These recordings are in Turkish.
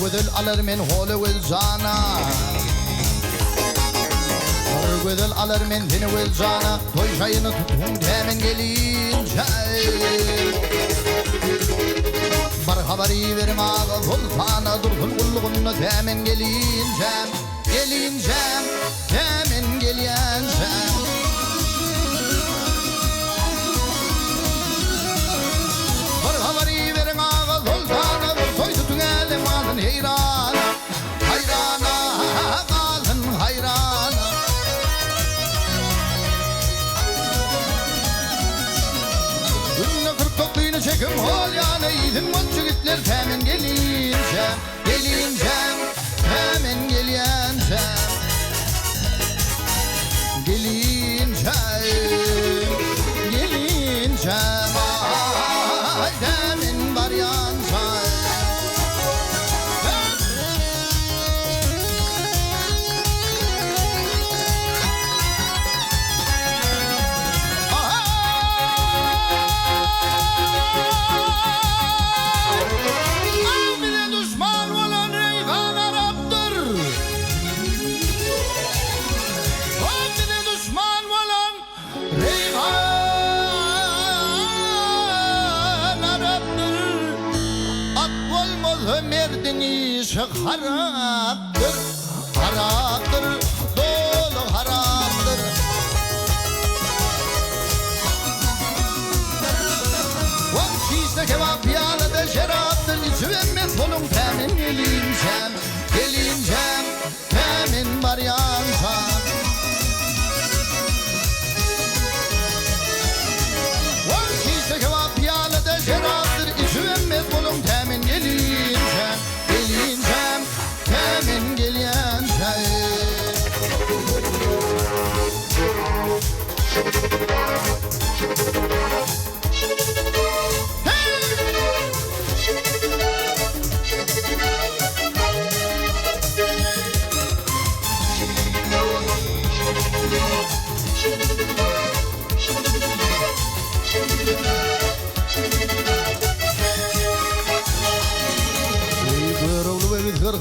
güdül alır men holu vil cana Güdül alır men seni vil cana Toy çayını tutun hemen gelince Bar haberi verim ağa sultana Dursun kulluğuna hemen gelince hemen gelince Bar haberi verim ağa sultana Toy tutun elim alın heyrana Hayrana kalın hayrana Günle 49'unu çekim hol yana İzin moncu gitler hemen gelince hemen gelince Ay demin var yansa Merdini haraptır, haraptır, dolu haraptır. Van çiğste kebap yağlıda şeraptır. İçivenmez kolum temin gelincem, temin var yansam. Van çiğste kebap yağlıda şeraptır. İçivenmez kolum temin gelincem. Hemen gelince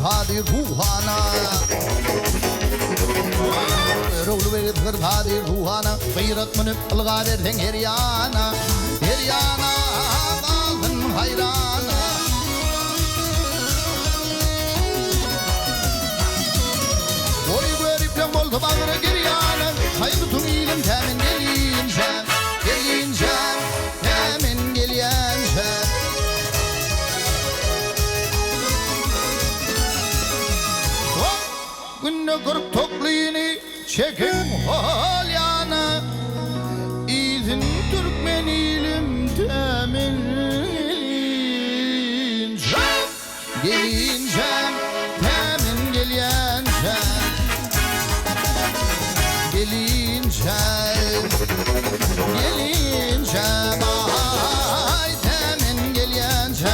hadi ruhana Rolu ve hadi ruhana Gayret münüp ılgader den her yana kalın hayrana Oy görüp oldu bağırı giryana Hayır tüm ilim temin gelince hemen gelince Günne kırıp toklayını çekin hol yana İzin Türkmen ilim temin gelince temin gelince ay temin gelince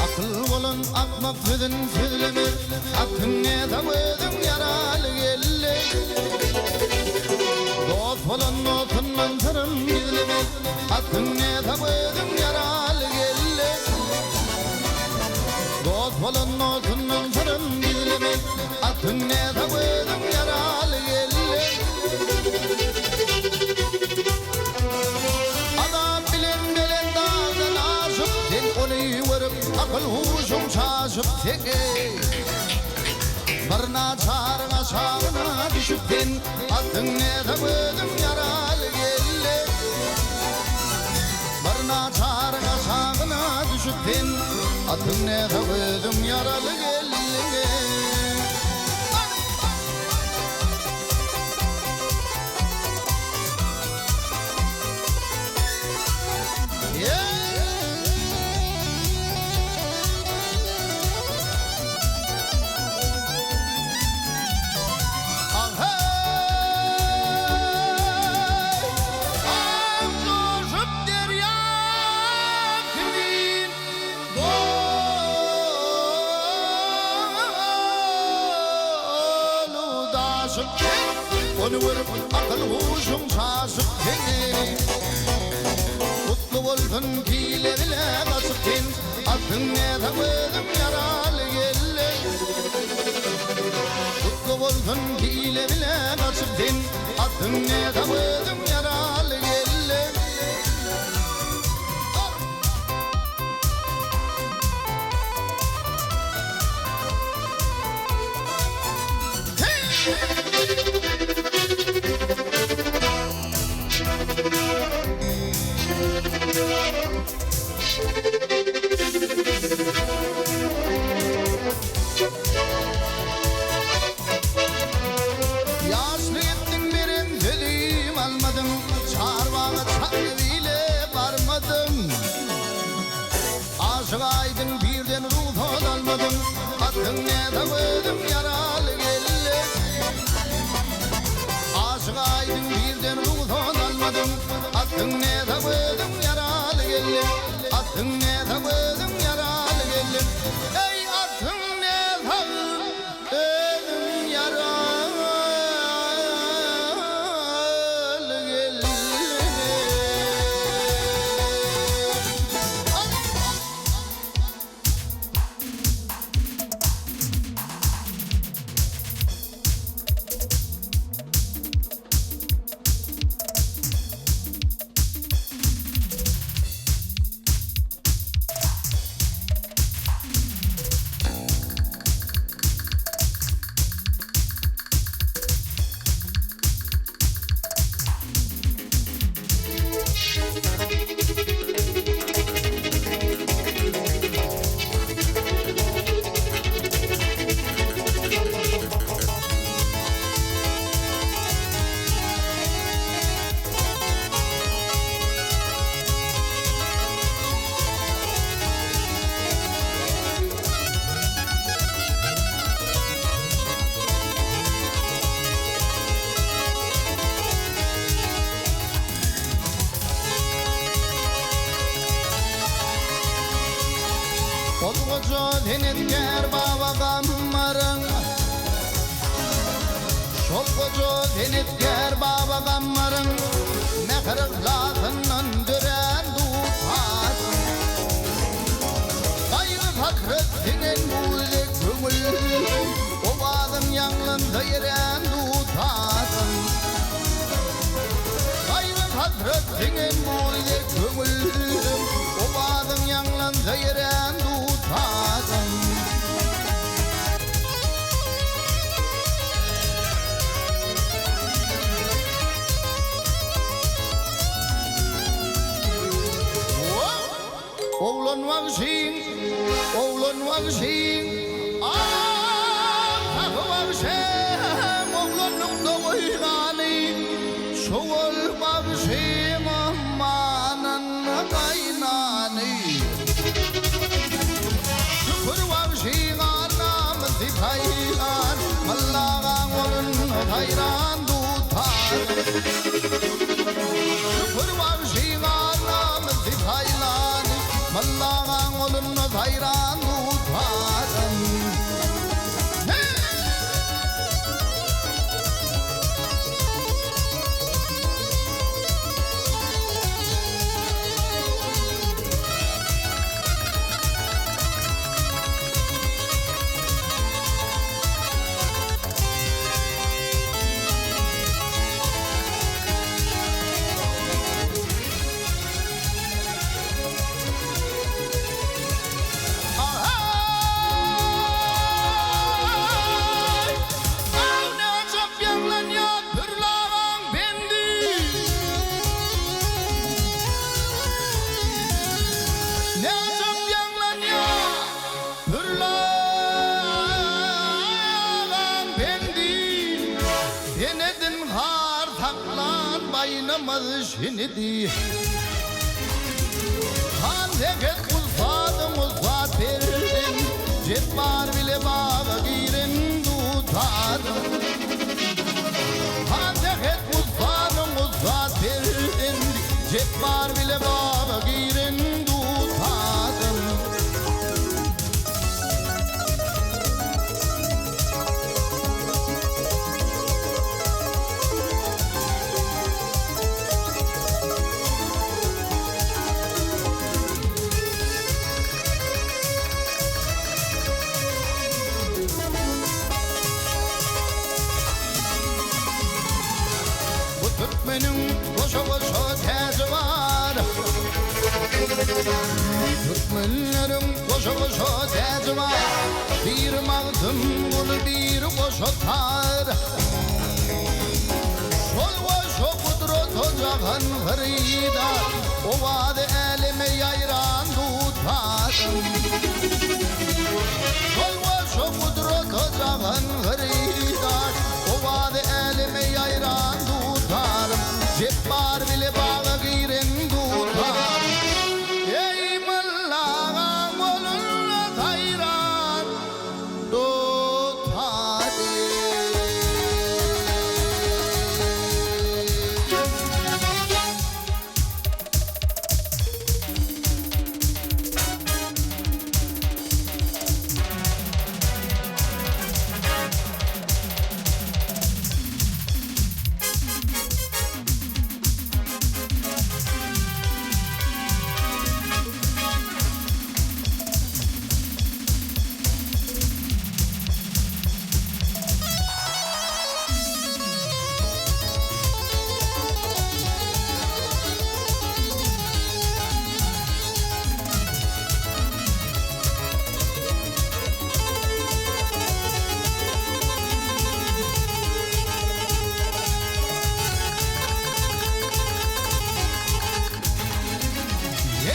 Akıl olun akmak sözün sözlemir Hakkın ne tamedim yaralı gelli Dost olun otunman sırım gizlemir Hakkın ne tamedim yaralı gelli Dost olun otunman sırım gizlemir Hakkın ne tamedim yaralı gelli Adam bilen dağdan aşıp Sen onu varıp akıl huşum şaşıp teke Barına çağrına şağına düşüpten Attın ne tamedim yaralı gelli Barına çağrına şağına düşüpten Attın ne tamedim yaralı gelli Tanıvırıp akıl huşum şaşıp teni Mutlu olsun kile bile kasıp ten Adın ne tanıdım yaralı gelle Mutlu olsun kile bile kasıp ten Adın ne tanıdım yaralı gelle Yaşlı gittin benim dediğim almadım Çarmağına çakviyle varmadım Aşık aydın birden ruhun almadım Adın ne tanıdım yaralı gelle Aşık aydın birden ruhun almadım Adın ne tanıdım yaralı gelle Adın ne tanıdım yaralı gelle Ey adın ne tanıdım yaralı gelle Olgucu denetker baba gammarın Şolgucu denetker baba gammarın Ne kırıklatının düren tutasın Gayrı fakretinin buğde kömül O bağın yanında yeren tutasın Gayrı fakretinin buğde kömül O bağın yanında yeren tutasın Oğlan vakşin Takı vakşin Oğlanın da oynani Çoğul vakşin Amanın kaynani Şükür vakşin anam zifaylan Mallağın olun hayran tutar Şükür vakşin anam zifaylan Mallağın olun hayran tutarım Baynamaz şimdi Handeket uzfadım uzfat verdin Cebbar bile bağa girin tutarım Handeket uzfadım uzfat verdin Cebbar bile bağa girin tutarım Türkmenlerin koşa koşa tezi var, bir mağdın kulu bir koşa tar. Sol koşa kudret ocağın hırıyda, o vadı elime yayran tutar. Sol koşa kudret ocağın hırıyda, o vadı elime yayran tutar. Cep var bile bağı girin tutar. Ey mıllağın kolunla hayran tutar.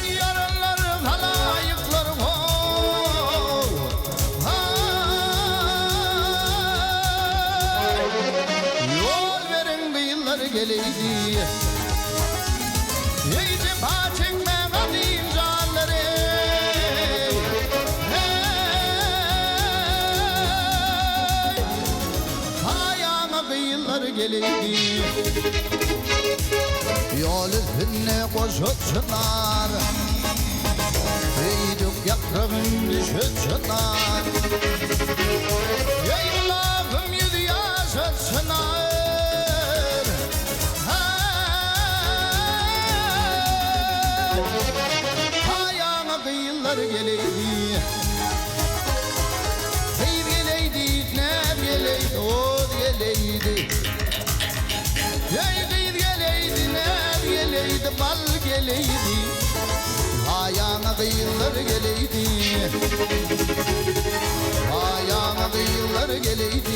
Ey yaralar halayıklar ho, yol verin kıyılar geleydi. Ey cefa çekme kadim canları, ayağına kıyılar geleydi. Yol üstüne koşup çınar, eydük yakrağın düşüp çınar. Ey Allah'ım yüzü yaşat çınar. Ayağına kıyılar geleydi. Kıyır geleydi, neb geleydi, od geleydi. Ey kıyır geleydi, neb geleydi, bal geleydi. Ayağına kıyılar geleydi. Ayağına kıyılar geleydi.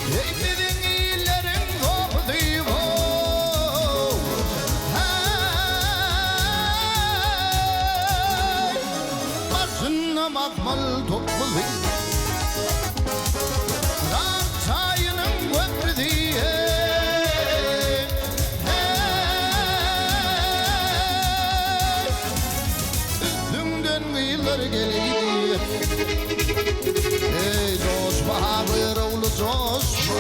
Eğmedin illerin koklayım o. Başına makmal toplayım. Rak çayının köprü diye. Üstünden kıyılar geleydi. Ey coşma buyruğlu coşma,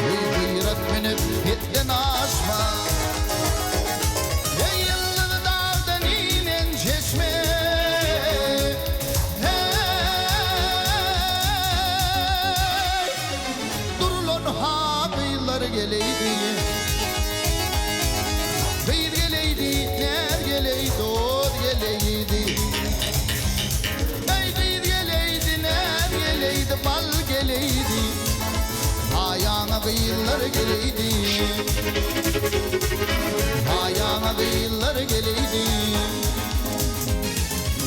ey gıyret minip gittin aşma. Ey yıldız dağdan inen çeşme, hey, durulun ha kıyılar geleydi. Kıyır geleydi, ner geleydi, od geleydi. Bal geleydi, ayağına kıyılar geleydi. Ayağına kıyılar geleydi.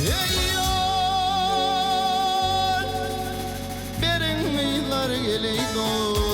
Ey yol, berin kıyılar geleydi.